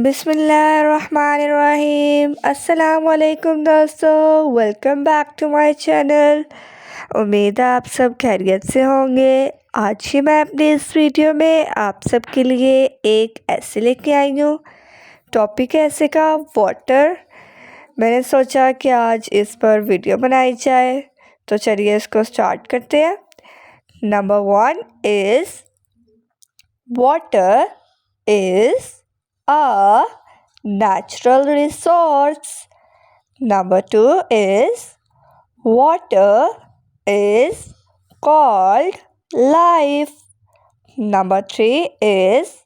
बिस्मिल्लाहिर्रहमानिर्रहीम। अस्सलाम वालेकुम दोस्तों, welcome back to my channel. उम्मीद है आप सब खैरियत से होंगे। आज ही मैं अपनी इस वीडियो में आप सब के लिए एक ऐसे लेके आई हूँ। टॉपिक है ऐसे का वाटर। मैंने सोचा कि आज इस पर वीडियो बनाई जाए, तो चलिए इसको स्टार्ट करते हैं। Number 1 is water is a natural resource. Number 2 is water is called life. Number 3 is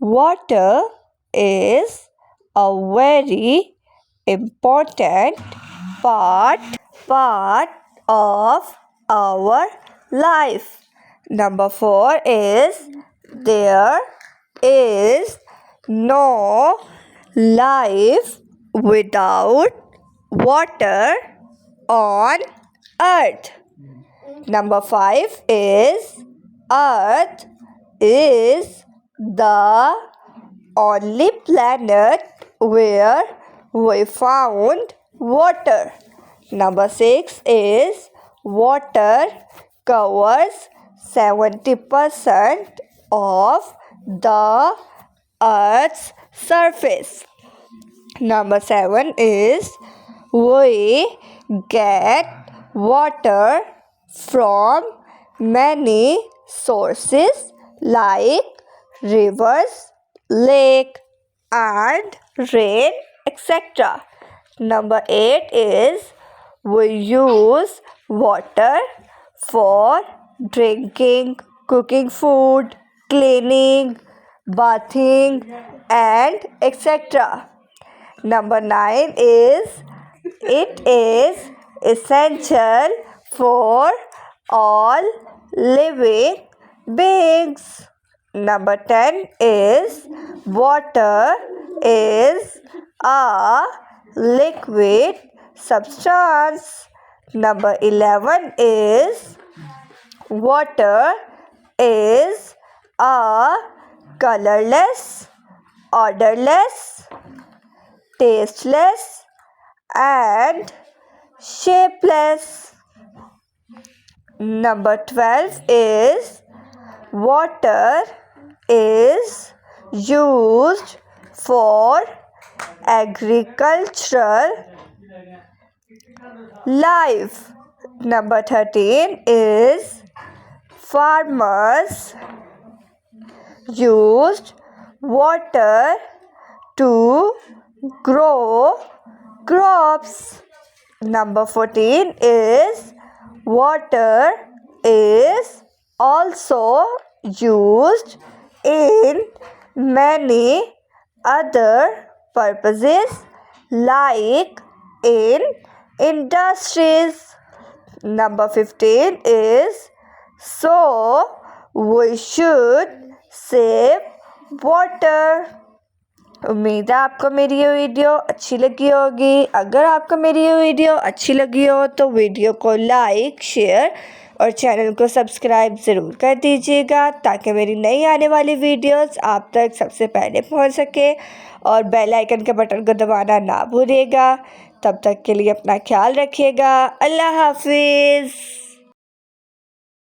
water is a very important part of our life. Number 4 is there is no life without water on earth. Number 5 is earth is the only planet where we found water. Number 6 is water covers 70% of the earth's surface. Number 7 is we get water from many sources like rivers, lake and rain, etc. Number 8 is we use water for drinking, cooking food, cleaning, bathing and etc. Number 9 is it is essential for all living beings. Number 10 is water is a liquid substance. Number 11 is water is a colorless, odorless, tasteless and shapeless. Number 12 is water is used for agricultural life. Number 13 is farmers used water to grow crops. Number 14 is water is also used in many other purposes like in industries. Number 15 is so we should save water. उम्मीद है आपको मेरी ये video अच्छी लगी होगी। अगर आपको मेरी ये वीडियो अच्छी लगी हो तो वीडियो को लाइक, शेयर और चैनल को सब्सक्राइब ज़रूर कर दीजिएगा, ताकि मेरी नई आने वाली वीडियोस आप तक सबसे पहले पहुंच सके। और बेल आइकन के बटन को दबाना ना भूलिएगा। तब तक के लिए अपना ख्याल रखिएगा। अल्लाह हाफिज़।